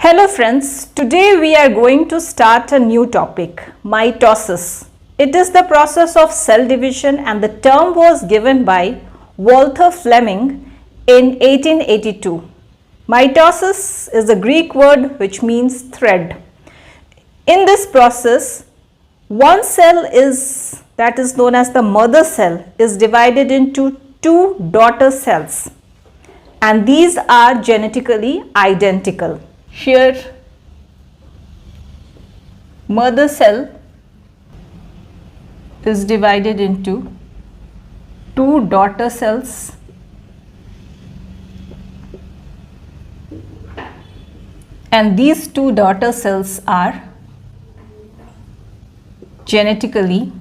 Hello friends, today we are going to start a new topic, mitosis. It is the process of cell division and the term was given by Walter Fleming in 1882. Mitosis is a Greek word which means thread. In this process, one cell that is known as the mother cell is divided into two daughter cells and these are genetically identical. Here mother cell is divided into two daughter cells and these two daughter cells are genetically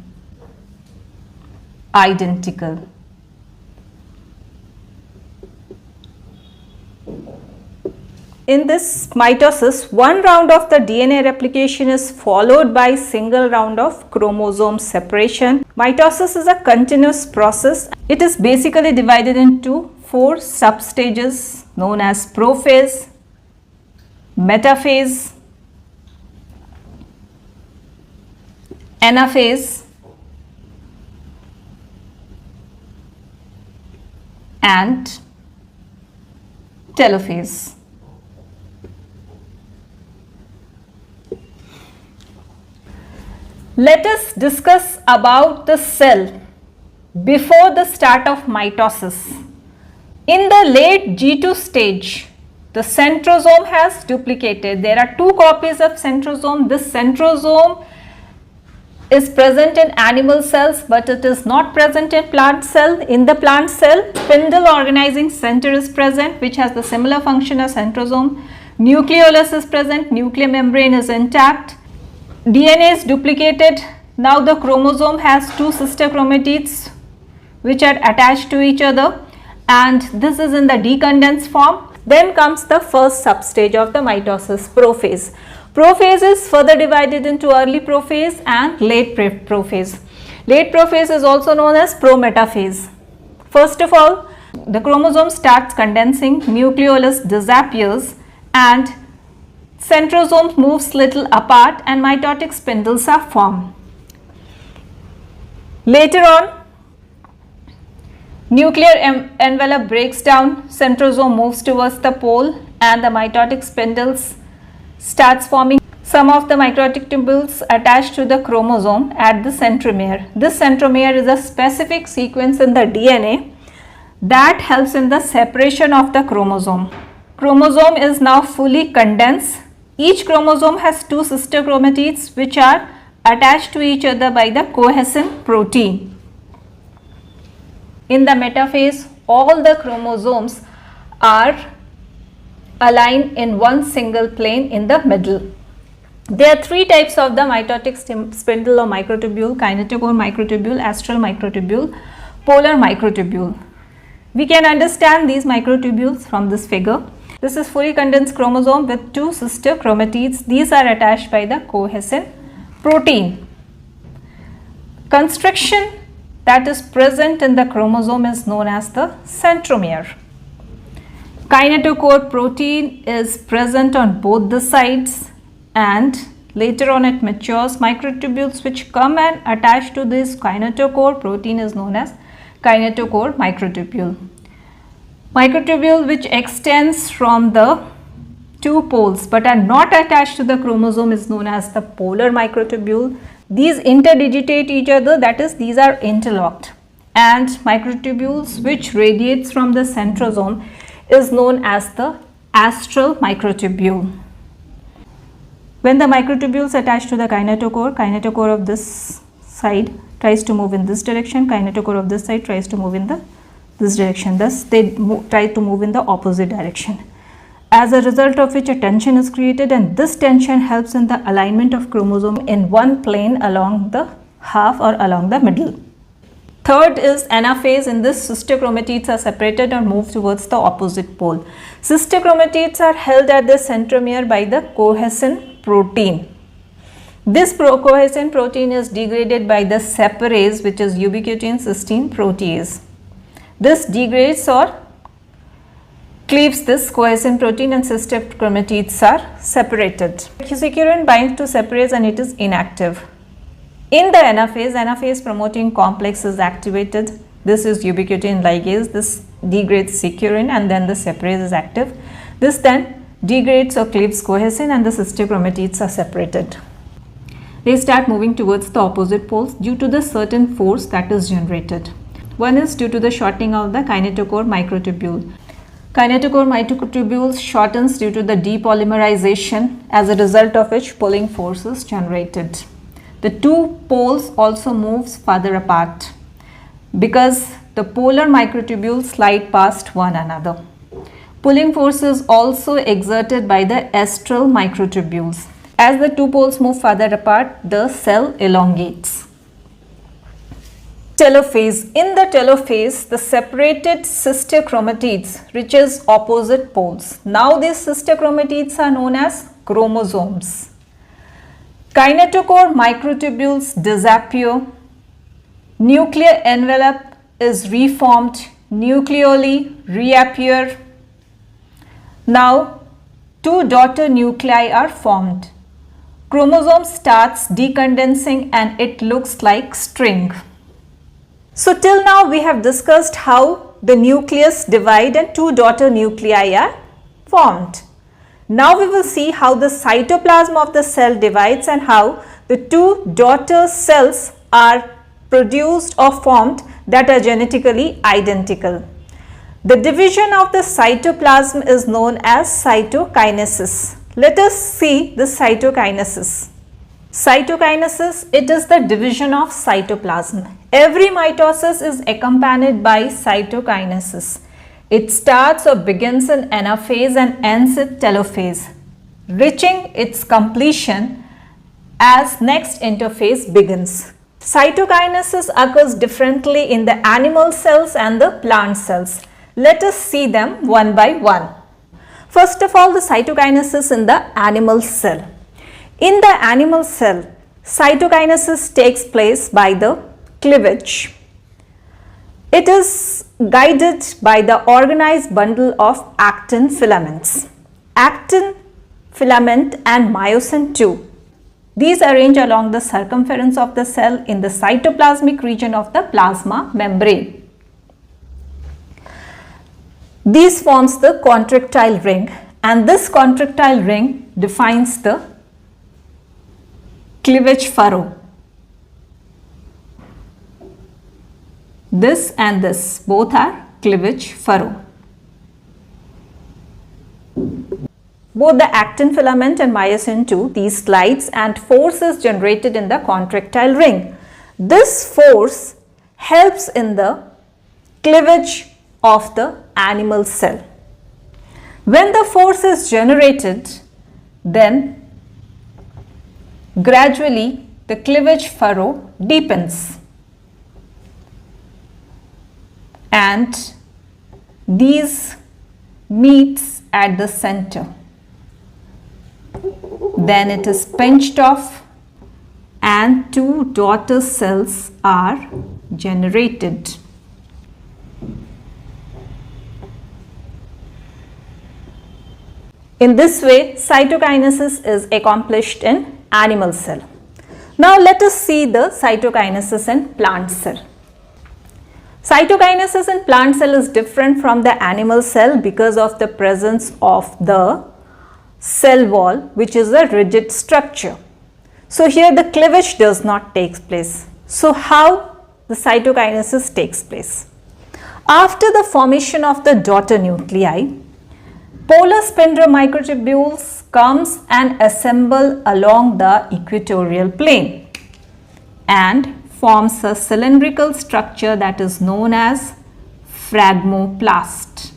identical. In this mitosis, one round of the DNA replication is followed by single round of chromosome separation. Mitosis is a continuous process. It is basically divided into four substages known as prophase, metaphase, anaphase and telophase. Let us discuss about the cell before the start of mitosis. In the late G2 stage, the centrosome has duplicated. There are two copies of centrosome. This centrosome is present in animal cells but it is not present in plant cell. In the plant cell, spindle organizing center is present which has the similar function as centrosome. Nucleolus is present, nuclear membrane is intact. DNA is duplicated. Now the chromosome has two sister chromatids which are attached to each other and this is in the decondensed form. Then comes the first substage of the mitosis, prophase. Prophase is further divided into early prophase and late prophase. Late prophase is also known as prometaphase. First of all, the chromosome starts condensing, nucleolus disappears and centrosome moves little apart and mitotic spindles are formed. Later on, nuclear envelope breaks down, centrosome moves towards the pole and the mitotic spindles starts forming. Some of the mitotic tubules attached to the chromosome at the centromere. This centromere is a specific sequence in the DNA that helps in the separation of the chromosome. Chromosome is now fully condensed. Each chromosome has two sister chromatids which are attached to each other by the cohesin protein. In the metaphase, all the chromosomes are aligned in one single plane in the middle. There are three types of the mitotic spindle or microtubule: kinetochore microtubule, astral microtubule, polar microtubule. We can understand these microtubules from this figure. This is fully condensed chromosome with two sister chromatids. These are attached by the cohesin protein. Constriction that is present in the chromosome is known as the centromere. Kinetochore protein is present on both the sides and later on it matures. Microtubules which come and attach to this kinetochore protein is known as kinetochore microtubule. Microtubule which extends from the two poles but are not attached to the chromosome is known as the polar microtubule. These interdigitate each other, that is, these are interlocked. And microtubules which radiates from the centrosome is known as the astral microtubule. When the microtubules attach to the kinetochore of this side tries to move in this direction, kinetochore of this side tries to move in this direction. Thus, they try to move in the opposite direction. As a result of which a tension is created and this tension helps in the alignment of chromosome in one plane along the half or along the middle. Third is anaphase. In this, sister chromatids are separated or move towards the opposite pole. Sister chromatids are held at the centromere by the cohesin protein. This cohesin protein is degraded by the separase which is ubiquitin cysteine protease. This degrades or cleaves this cohesin protein and sister chromatids are separated. Securin binds to separase and it is inactive. In the anaphase promoting complex is activated. This is ubiquitin ligase. This degrades securin and then the separase is active. This then degrades or cleaves cohesin and the sister chromatids are separated. They start moving towards the opposite poles due to the certain force that is generated. One is due to the shortening of the kinetochore microtubule. Kinetochore microtubule shortens due to the depolymerization, as a result of which pulling force is generated. The two poles also moves further apart because the polar microtubules slide past one another. Pulling force is also exerted by the estral microtubules. As the two poles move further apart, the cell elongates. Telophase. In the telophase, the separated sister chromatids reaches opposite poles. Now these sister chromatids are known as chromosomes. Kinetochore microtubules disappear. Nuclear envelope is reformed. Nucleoli reappear. Now two daughter nuclei are formed. Chromosome starts decondensing and it looks like string. So till now we have discussed how the nucleus divide and two daughter nuclei are formed. Now we will see how the cytoplasm of the cell divides and how the two daughter cells are produced or formed that are genetically identical. The division of the cytoplasm is known as cytokinesis. Let us see the cytokinesis. Cytokinesis, it is the division of cytoplasm. Every mitosis is accompanied by cytokinesis. It starts or begins in anaphase and ends in telophase, reaching its completion as next interphase begins. Cytokinesis occurs differently in the animal cells and the plant cells. Let us see them one by one. First of all, the cytokinesis in the animal cell. In the animal cell, cytokinesis takes place by the cleavage. It is guided by the organized bundle of actin filaments. Actin filament and myosin II. These arrange along the circumference of the cell in the cytoplasmic region of the plasma membrane. This forms the contractile ring, and this contractile ring defines the cleavage furrow. This and this both are cleavage furrow. Both the actin filament and myosin II, these slides and force is generated in the contractile ring. This force helps in the cleavage of the animal cell. When the force is generated, then gradually the cleavage furrow deepens and these meets at the center. Then it is pinched off and two daughter cells are generated. In this way, cytokinesis is accomplished in animal cell. Now let us see the cytokinesis in plant cell. Cytokinesis in plant cell is different from the animal cell because of the presence of the cell wall, which is a rigid structure. So here the cleavage does not take place. So how the cytokinesis takes place? After the formation of the daughter nuclei, polar spindle microtubules comes and assemble along the equatorial plane and forms a cylindrical structure that is known as phragmoplast.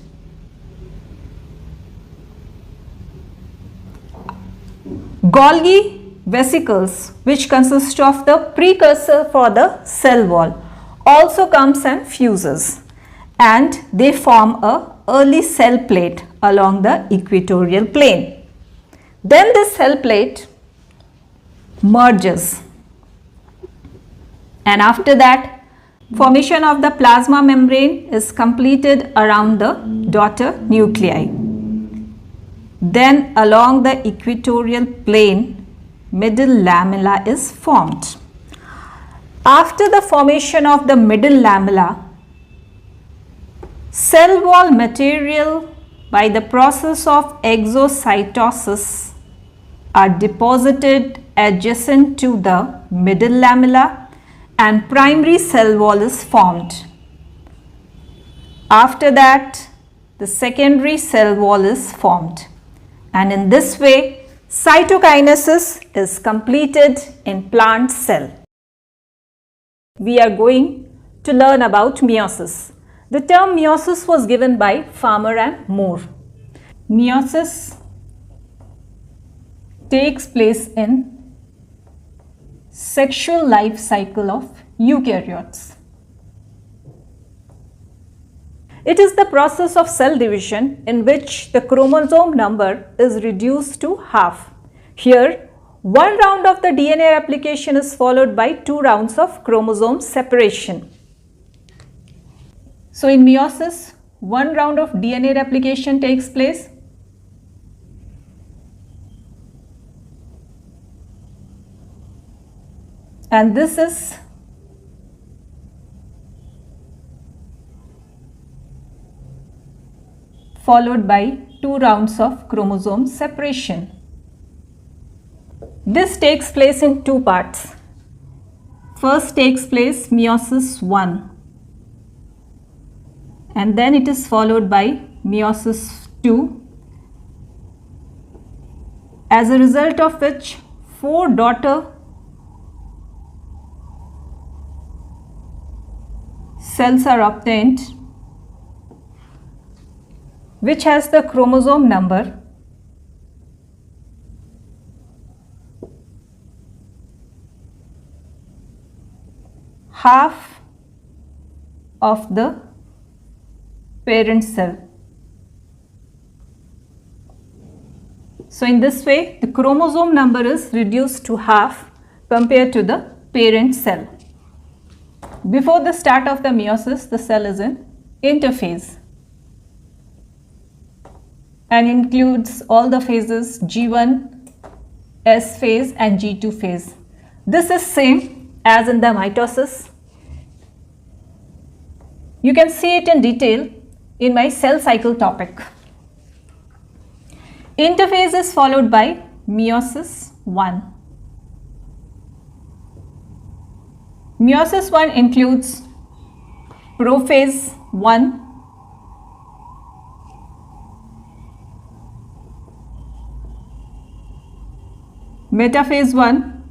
Golgi vesicles, which consist of the precursor for the cell wall, also comes and fuses and they form a early cell plate along the equatorial plane. Then this cell plate merges and after that Formation of the plasma membrane is completed around the daughter nuclei. Then along the equatorial plane, middle lamella is formed. After the formation of the middle lamella, cell wall material by the process of exocytosis are deposited adjacent to the middle lamella and primary cell wall is formed. After that, the secondary cell wall is formed. And in this way, cytokinesis is completed in plant cell. We are going to learn about meiosis. The term meiosis was given by Farmer and Moore. Meiosis takes place in sexual life cycle of eukaryotes. It is the process of cell division in which the chromosome number is reduced to half. Here, one round of the DNA replication is followed by 2 rounds of chromosome separation. So, in meiosis, 1 round of DNA replication takes place. And this is followed by 2 rounds of chromosome separation. This takes place in 2 parts. First takes place meiosis 1 and then it is followed by meiosis 2, as a result of which 4 daughter cells are obtained, which has the chromosome number half of the parent cell. So, in this way, the chromosome number is reduced to half compared to the parent cell. Before the start of the meiosis, the cell is in interphase and includes all the phases G1, S phase and G2 phase. This is same as in the mitosis. You can see it in detail in my cell cycle topic. Interphase is followed by meiosis 1. Meiosis 1 includes prophase 1, metaphase 1,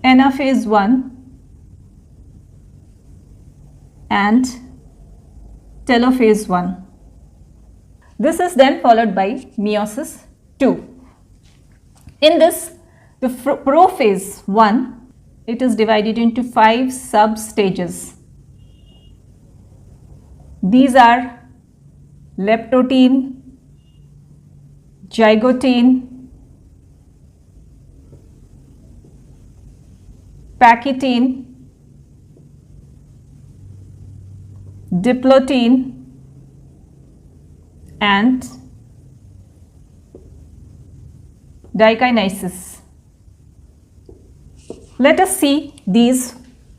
anaphase 1 and telophase 1. This is then followed by meiosis 2. In this, the prophase 1, it is divided into 5 substages. These are leptotene, zygotene, pachytene, diplotene and Cytokinesis. Let us see these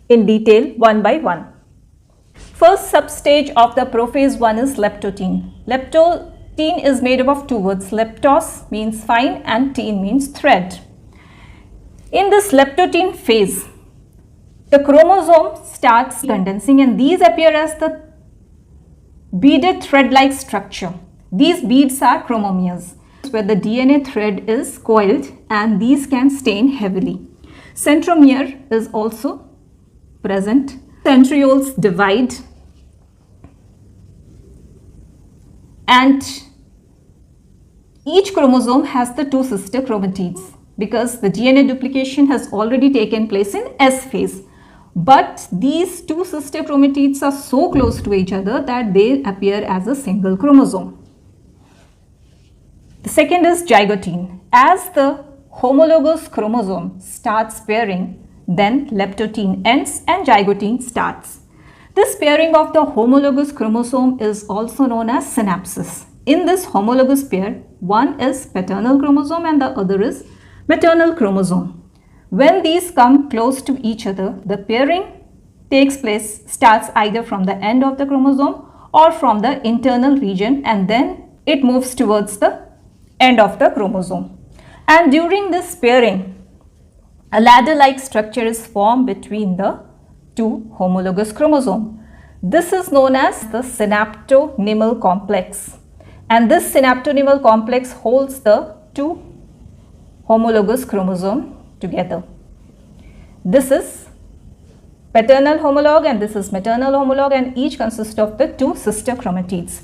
in detail one by one. First substage of the prophase 1 is leptotene. Leptotene is made up of 2 words. Leptos means fine and teen means thread. In this leptotene phase, the chromosome starts condensing and these appear as the beaded thread-like structure. These beads are chromomeres, where the DNA thread is coiled and these can stain heavily. Centromere is also present. Centrioles divide and each chromosome has the 2 sister chromatids because the DNA duplication has already taken place in S phase. But these 2 sister chromatids are so close to each other that they appear as a single chromosome. The second is zygotene. As the homologous chromosome starts pairing, then leptotene ends and zygotene starts. This pairing of the homologous chromosome is also known as synapsis. In this homologous pair, one is paternal chromosome and the other is maternal chromosome. When these come close to each other, the pairing starts either from the end of the chromosome or from the internal region, and then it moves towards the end of the chromosome. And during this pairing, a ladder-like structure is formed between the two homologous chromosomes. This is known as the synaptonymal complex, and this synaptonymal complex holds the two homologous chromosomes together. This is paternal homologue and this is maternal homologue, and each consists of the two sister chromatids.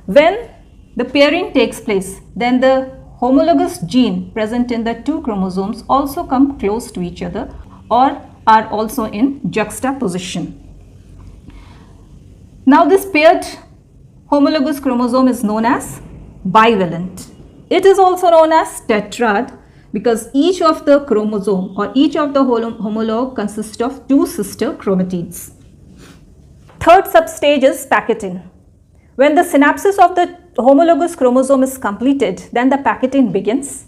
When the pairing takes place, then the homologous gene present in the two chromosomes also come close to each other or are also in juxtaposition. Now this paired homologous chromosome is known as bivalent. It is also known as tetrad because each of the chromosome or each of the homologue consists of two sister chromatids. Third substage is packeting. When the synapsis of the homologous chromosome is completed, then the packeting begins,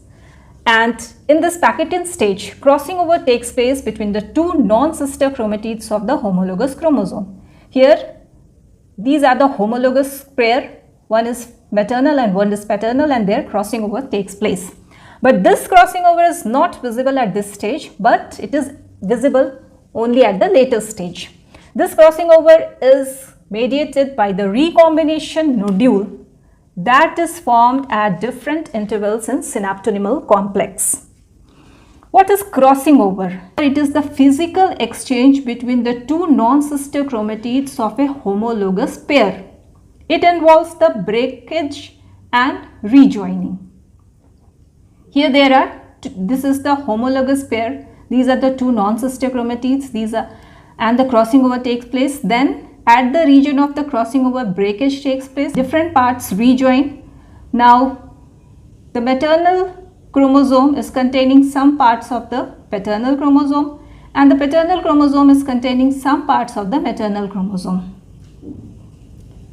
and in this packeting stage, crossing over takes place between the two non-sister chromatids of the homologous chromosome. Here, these are the homologous pair, one is maternal and one is paternal, and their crossing over takes place. But this crossing over is not visible at this stage, but it is visible only at the later stage. This crossing over is mediated by the recombination nodule that is formed at different intervals in synaptonymal complex. What is crossing over? It is the physical exchange between the two non-sister chromatids of a homologous pair. It involves the breakage and rejoining. Here this is the homologous pair. These are the two non-sister chromatids. And the crossing over takes place. Then at the region of the crossing over, breakage takes place. Different parts rejoin. Now the maternal chromosome is containing some parts of the paternal chromosome, and the paternal chromosome is containing some parts of the maternal chromosome.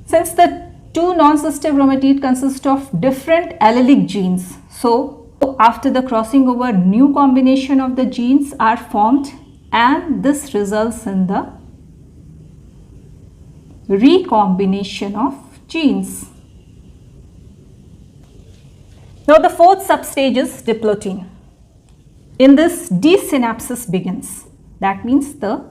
Since the two non-sister chromatids consist of different allelic genes, so after the crossing over, new combination of the genes are formed, and this results in the recombination of genes. Now the fourth substage is diplotin. In this, desynapsis begins. That means the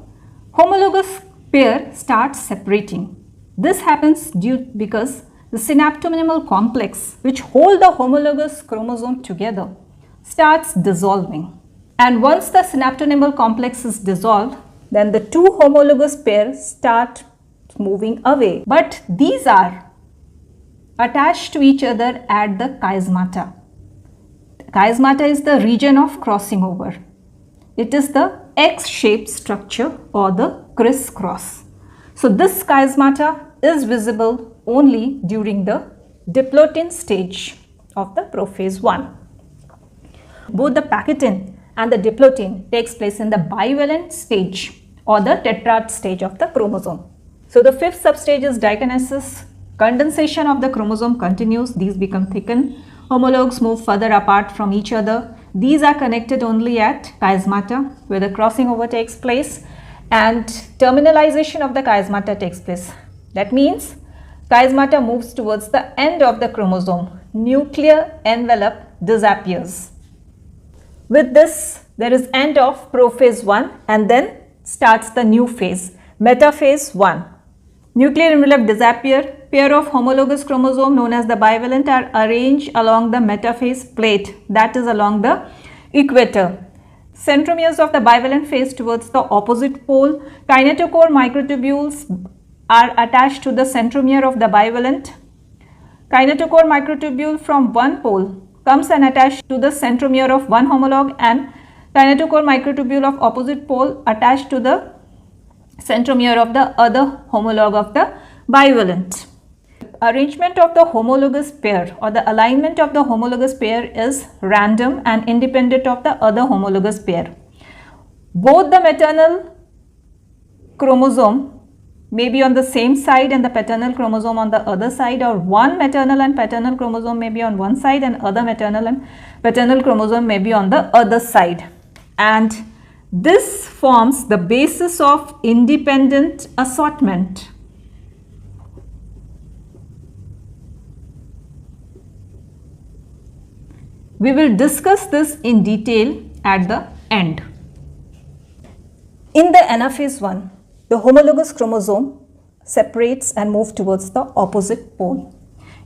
homologous pair starts separating. This happens because the synaptonymal complex, which hold the homologous chromosome together, starts dissolving. And once the synaptonymal complex is dissolved, then the two homologous pairs start moving away. But these are attached to each other at the chiasmata. Chiasmata is the region of crossing over. It is the X-shaped structure or the crisscross. So this chiasmata is visible only during the diplotin stage of the prophase 1. Both the packetin and the diplotin takes place in the bivalent stage or the tetrad stage of the chromosome. So the fifth substage is dikinesis. Condensation of the chromosome continues. These become thickened. Homologues move further apart from each other. These are connected only at chiasmata where the crossing over takes place, and terminalization of the chiasmata takes place. That means chiasmata moves towards the end of the chromosome. Nuclear envelope disappears. With this, there is end of prophase 1 and then starts the new phase, metaphase 1. Nuclear envelope disappear. Pair of homologous chromosome known as the bivalent are arranged along the metaphase plate, that is along the equator. Centromeres of the bivalent face towards the opposite pole. Kinetochore microtubules are attached to the centromere of the bivalent. Kinetochore microtubule from one pole comes and attached to the centromere of one homologue, and kinetochore microtubule of opposite pole attached to the centromere of the other homologue of the bivalent. arrangement of the homologous pair or the alignment of the homologous pair is random and independent of the other homologous pair. Both the maternal chromosome may be on the same side and the paternal chromosome on the other side, or one maternal and paternal chromosome may be on one side and other maternal and paternal chromosome may be on the other side. And this forms the basis of independent assortment. We will discuss this in detail at the end. In the anaphase 1, the homologous chromosome separates and moves towards the opposite pole.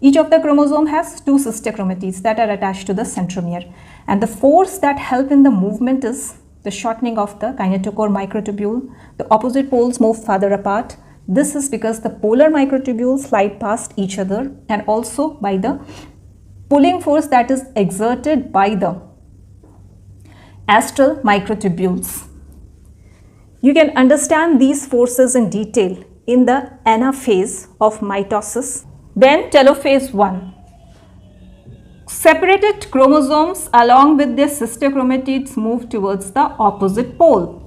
Each of the chromosome has two sister chromatids that are attached to the centromere, and the force that help in the movement is the shortening of the kinetochore microtubule. The opposite poles move farther apart. This is because the polar microtubules slide past each other, and also by the pulling force that is exerted by the astral microtubules. You can understand these forces in detail in the anaphase of mitosis. Then telophase 1. Separated chromosomes along with their sister chromatids move towards the opposite pole.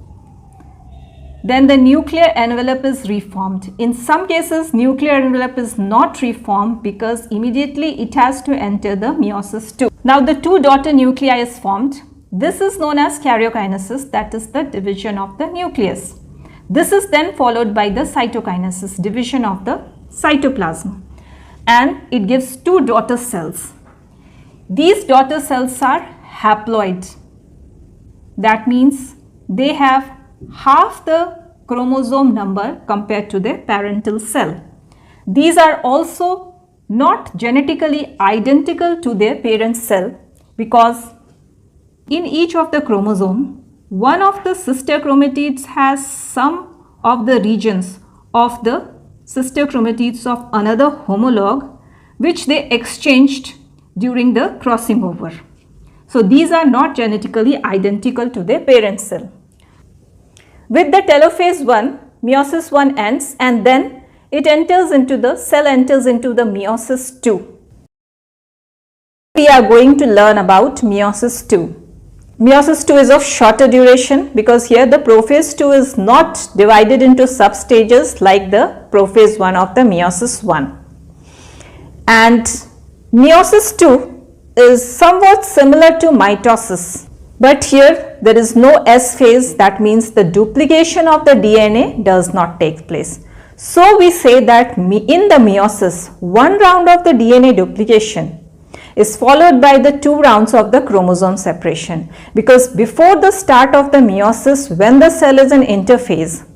Then the nuclear envelope is reformed. In some cases, nuclear envelope is not reformed because immediately it has to enter the meiosis 2. Now the two daughter nuclei is formed. This is known as karyokinesis, that is the division of the nucleus. This is then followed by the cytokinesis, division of the cytoplasm, and it gives two daughter cells. These daughter cells are haploid. That means they have half the chromosome number compared to their parental cell. These are also not genetically identical to their parent cell because in each of the chromosome, one of the sister chromatids has some of the regions of the sister chromatids of another homologue which they exchanged during the crossing over. So these are not genetically identical to their parent cell. With the telophase 1, meiosis 1 ends and then it enters into the cell enters into the meiosis 2. We are going to learn about meiosis 2. Meiosis 2 is of shorter duration because here the prophase 2 is not divided into substages like the prophase 1 of the meiosis 1. And meiosis 2 is somewhat similar to mitosis, but here there is no S phase. That means the duplication of the DNA does not take place. So we say that in the meiosis, one round of the DNA duplication is followed by the 2 rounds of the chromosome separation, because before the start of the meiosis, when the cell is in interphase,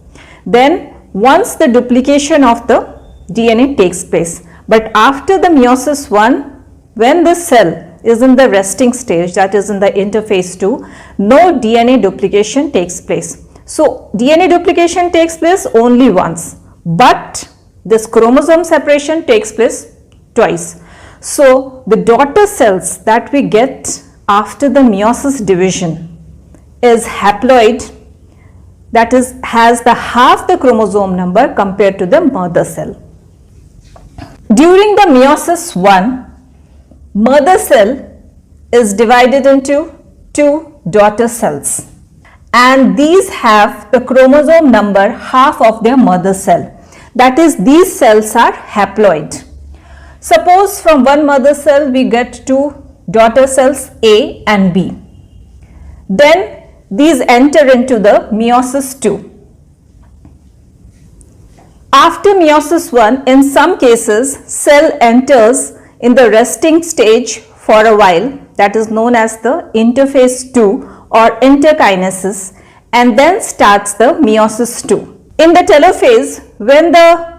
then once the duplication of the DNA takes place, but after the meiosis 1, when the cell is in the resting stage, that is in the interphase 2, no DNA duplication takes place. So DNA duplication takes place only once, but this chromosome separation takes place twice. So the daughter cells that we get after the meiosis division is haploid, that is has the half the chromosome number compared to the mother cell. During the meiosis 1, mother cell is divided into 2 daughter cells, and these have the chromosome number half of their mother cell. That is, these cells are haploid. Suppose from one mother cell we get 2 daughter cells A and B. Then these enter into the meiosis 2. After meiosis 1, in some cases, cell enters in the resting stage for a while, that is known as the interphase 2 or interkinesis, and then starts the meiosis 2. In the telophase, when the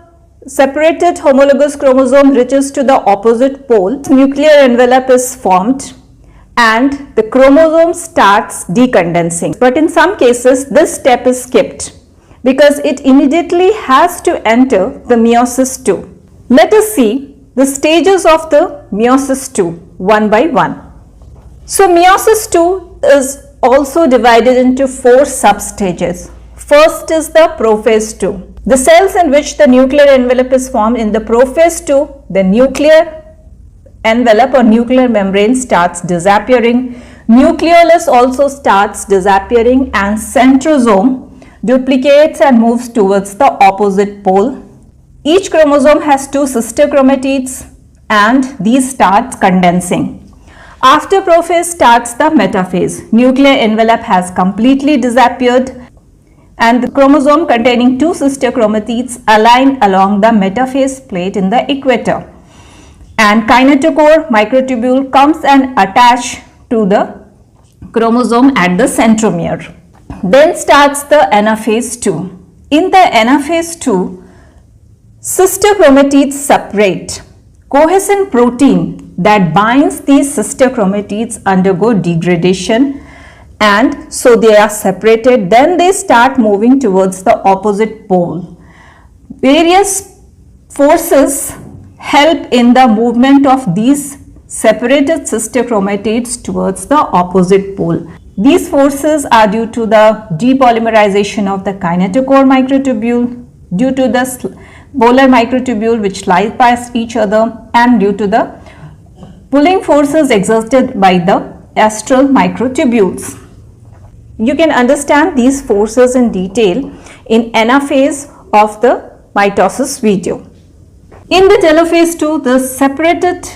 separated homologous chromosome reaches to the opposite pole, nuclear envelope is formed and the chromosome starts decondensing. But in some cases, this step is skipped because it immediately has to enter the meiosis 2. Let us see the stages of the meiosis 2 one by one. So meiosis 2 is also divided into 4 substages. First is the prophase 2. The cells in which the nuclear envelope is formed in the prophase 2, the nuclear envelope or nuclear membrane starts disappearing. Nucleolus also starts disappearing and centrosome duplicates and moves towards the opposite pole. Each chromosome has 2 sister chromatids and these start condensing. After prophase starts the metaphase. Nuclear envelope has completely disappeared and the chromosome containing 2 sister chromatids align along the metaphase plate in the equator. And kinetochore microtubule comes and attach to the chromosome at the centromere. Then starts the anaphase 2. In the anaphase 2, sister chromatids separate. Cohesin protein that binds these sister chromatids undergo degradation and so they are separated. Then they start moving towards the opposite pole. Various forces help in the movement of these separated sister chromatids towards the opposite pole. These forces are due to the depolymerization of the kinetochore microtubule, due to the polar microtubule which lies past each other, and due to the pulling forces exerted by the astral microtubules. You can understand these forces in detail in anaphase of the mitosis video. In the telophase 2, the separated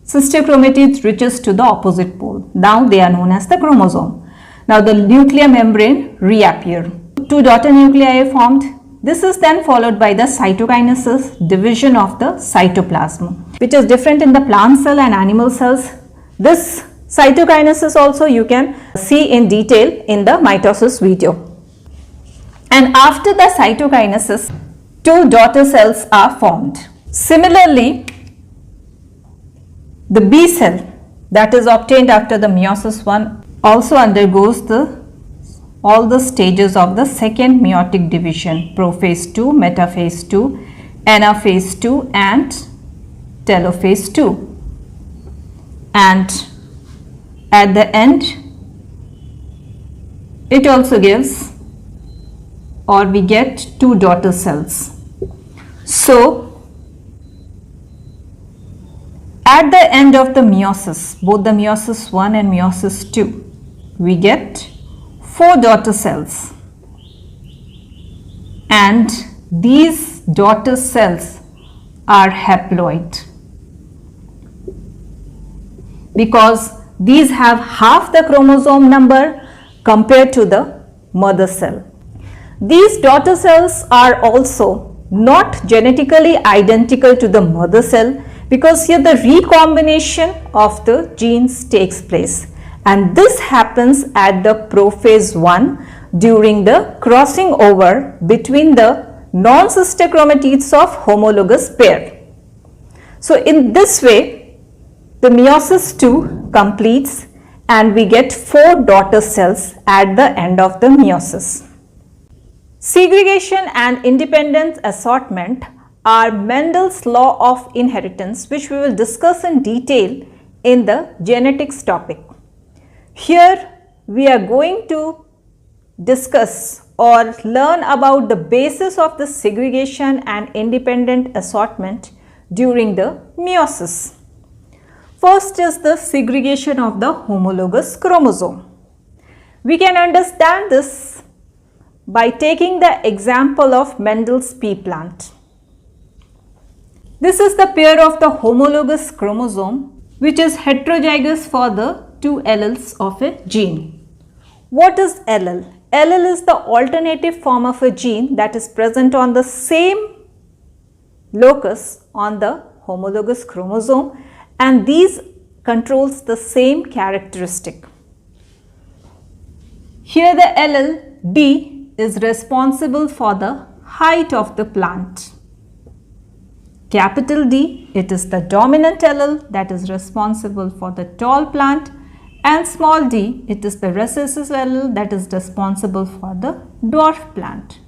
sister chromatids reaches to the opposite pole. Now they are known as the chromosome. Now the nuclear membrane reappear. 2 daughter nuclei are formed. This is then followed by the cytokinesis, division of the cytoplasm, which is different in the plant cell and animal cells. This cytokinesis also you can see in detail in the mitosis video. And after the cytokinesis, 2 daughter cells are formed. Similarly, the B cell that is obtained after the meiosis 1 also undergoes all the stages of the second meiotic division: prophase 2, metaphase 2, anaphase 2 and telophase 2. And at the end, it also gives, or we get 2 daughter cells. So at the end of the meiosis, both the meiosis 1 and meiosis 2, we get 4 daughter cells, and these daughter cells are haploid because these have half the chromosome number compared to the mother cell. These daughter cells are also not genetically identical to the mother cell because here the recombination of the genes takes place, and this happens at the prophase 1 during the crossing over between the non-sister chromatids of homologous pair. So in this way the meiosis 2 completes and we get 4 daughter cells at the end of the meiosis. Segregation and independent assortment are Mendel's law of inheritance, which we will discuss in detail in the genetics topic. Here we are going to discuss or learn about the basis of the segregation and independent assortment during the meiosis. First is the segregation of the homologous chromosome. We can understand this by taking the example of Mendel's pea plant. This is the pair of the homologous chromosome which is heterozygous for the 2 alleles of a gene. What is allele? Allele is the alternative form of a gene that is present on the same locus on the homologous chromosome, and these controls the same characteristic. Here the allele D is responsible for the height of the plant. Capital D, it is the dominant allele that is responsible for the tall plant, and small d, it is the recessive allele that is responsible for the dwarf plant.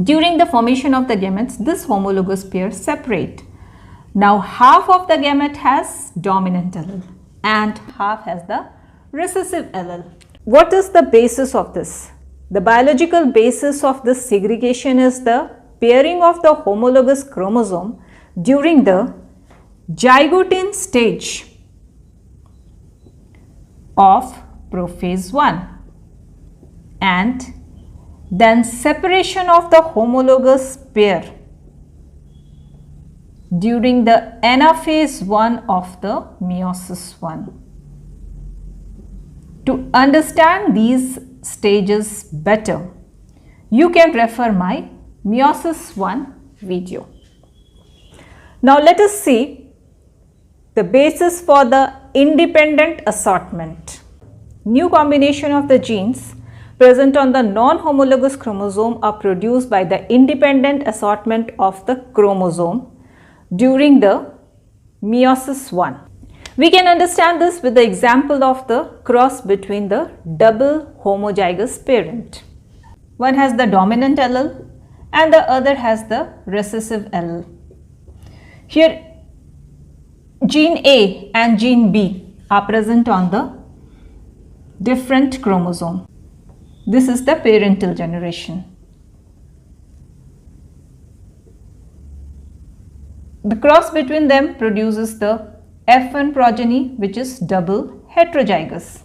During the formation of the gametes, this homologous pair separate. Now half of the gamete has dominant allele and half has the recessive allele. What is the basis of this? The biological basis of this segregation is the pairing of the homologous chromosome during the zygote stage of prophase 1 and then separation of the homologous pair during the anaphase 1 of the meiosis 1. To understand these stages better, you can refer my meiosis 1 video. Now let us see the basis for the independent assortment. New combination of the genes present on the non-homologous chromosome are produced by the independent assortment of the chromosome during the meiosis 1. We can understand this with the example of the cross between the double homozygous parent. One has the dominant allele and the other has the recessive allele. Here gene A and gene B are present on the different chromosome. This is the parental generation. The cross between them produces the F1 progeny, which is double heterozygous.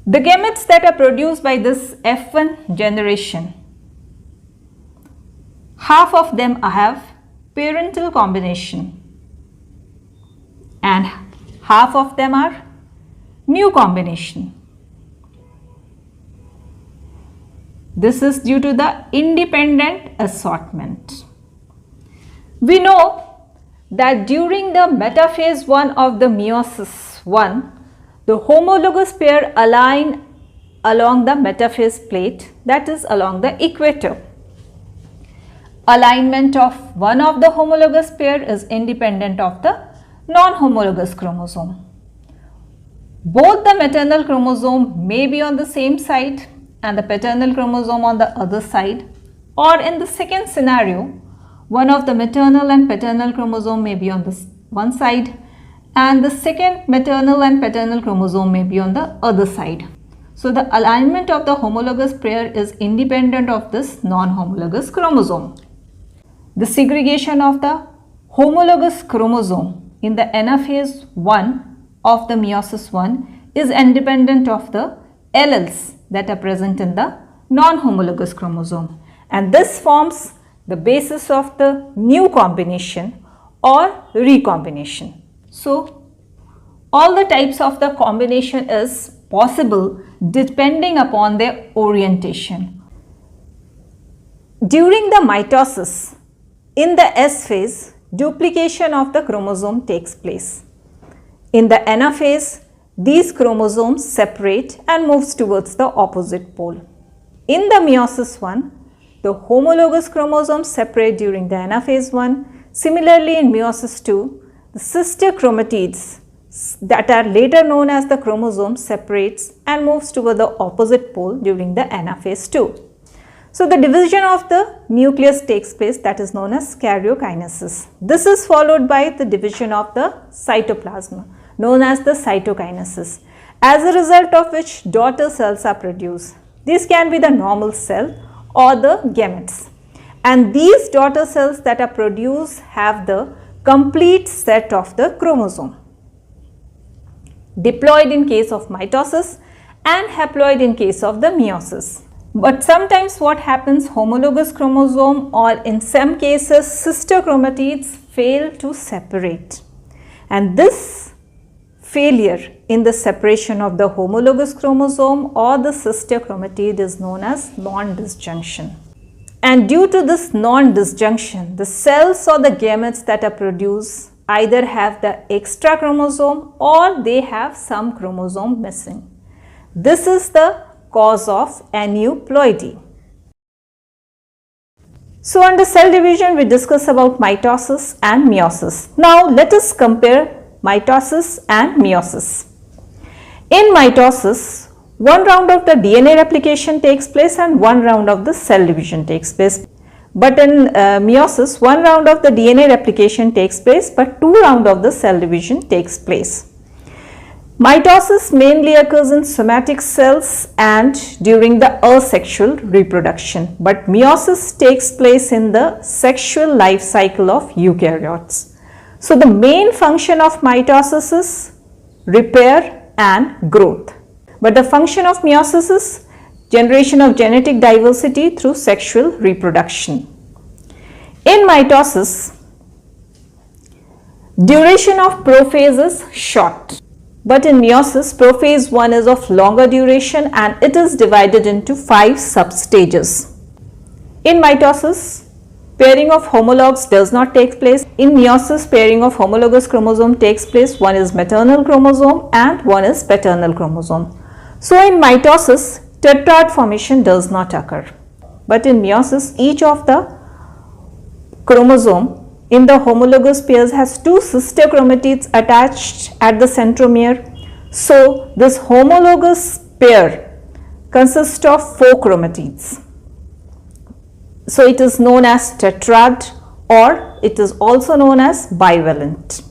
The gametes that are produced by this F1 generation, half of them have parental combination and half of them are new combination. This is due to the independent assortment. We know that during the metaphase 1 of the meiosis 1, the homologous pair align along the metaphase plate, that is along the equator. Alignment of one of the homologous pair is independent of the non-homologous chromosome. Both the maternal chromosome may be on the same side and the paternal chromosome on the other side, or in the second scenario, one of the maternal and paternal chromosome may be on this one side and the second maternal and paternal chromosome may be on the other side. So the alignment of the homologous pair is independent of this non-homologous chromosome. The segregation of the homologous chromosome in the anaphase 1 of the meiosis 1 is independent of the alleles that are present in the non-homologous chromosome, and this forms the basis of the new combination or recombination. So all the types of the combination is possible depending upon their orientation. During the mitosis, in the S phase, duplication of the chromosome takes place. In the anaphase, these chromosomes separate and moves towards the opposite pole. In the meiosis 1, the homologous chromosomes separate during the anaphase 1. Similarly, in meiosis 2, the sister chromatids that are later known as the chromosomes separates and moves toward the opposite pole during the anaphase 2. So the division of the nucleus takes place, that is known as karyokinesis. This is followed by the division of the cytoplasm, known as the cytokinesis, as a result of which daughter cells are produced. These can be the normal cell or the gametes, and these daughter cells that are produced have the complete set of the chromosome, diploid in case of mitosis and haploid in case of the meiosis. But sometimes what happens, homologous chromosome or in some cases sister chromatids fail to separate, and this failure in the separation of the homologous chromosome or the sister chromatid is known as non-disjunction. And due to this non-disjunction, the cells or the gametes that are produced either have the extra chromosome or they have some chromosome missing. This is the cause of aneuploidy. So under cell division, we discuss about mitosis and meiosis. Now let us compare mitosis and meiosis. In mitosis, one round of the DNA replication takes place and one round of the cell division takes place. But in meiosis, one round of the DNA replication takes place but two rounds of the cell division takes place. Mitosis mainly occurs in somatic cells and during the asexual reproduction, but meiosis takes place in the sexual life cycle of eukaryotes. So the main function of mitosis is repair and growth, but the function of meiosis is generation of genetic diversity through sexual reproduction. In mitosis, duration of prophase is short. But in meiosis, prophase 1 is of longer duration and it is divided into 5 substages. In mitosis, pairing of homologs does not take place. In meiosis, pairing of homologous chromosome takes place. One is maternal chromosome and one is paternal chromosome. So in mitosis, tetrad formation does not occur. But in meiosis, each of the chromosome in the homologous pairs has 2 sister chromatids attached at the centromere. So this homologous pair consists of 4 chromatids. So it is known as tetrad, or it is also known as bivalent.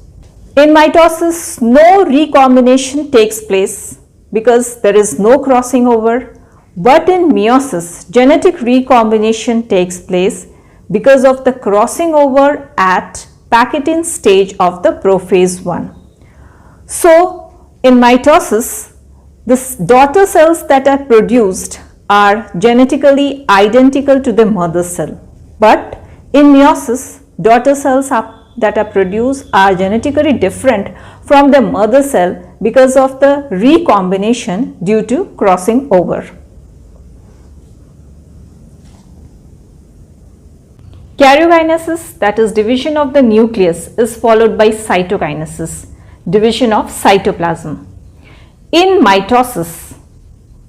In mitosis, no recombination takes place because there is no crossing over. But in meiosis, genetic recombination takes place because of the crossing over at packaging stage of the prophase 1. So in mitosis, the daughter cells that are produced are genetically identical to the mother cell. But in meiosis, daughter cells that are produced are genetically different from the mother cell because of the recombination due to crossing over. Karyokinesis, that is division of the nucleus, is followed by cytokinesis, division of cytoplasm. In mitosis,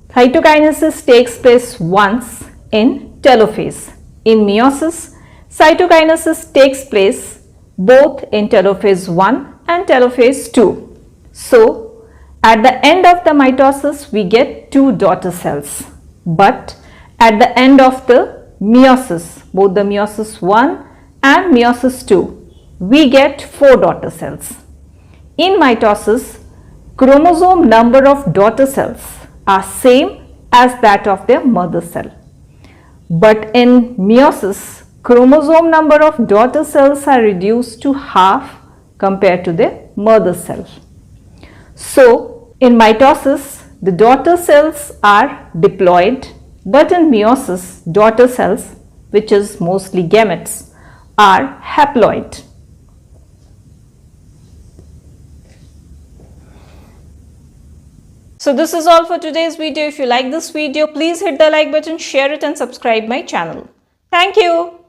cytokinesis takes place once in telophase. In meiosis, cytokinesis takes place both in telophase 1 and telophase 2. So, at the end of the mitosis, we get 2 daughter cells. But at the end of the meiosis, both the meiosis 1 and meiosis 2, we get 4 daughter cells. In mitosis, chromosome number of daughter cells are same as that of their mother cell. But in meiosis, chromosome number of daughter cells are reduced to half compared to their mother cell. So, in mitosis, the daughter cells are diploid, but in meiosis, daughter cells, which is mostly gametes, are haploid. So this is all for today's video. If you like this video, please hit the like button, share it and subscribe my channel. Thank you.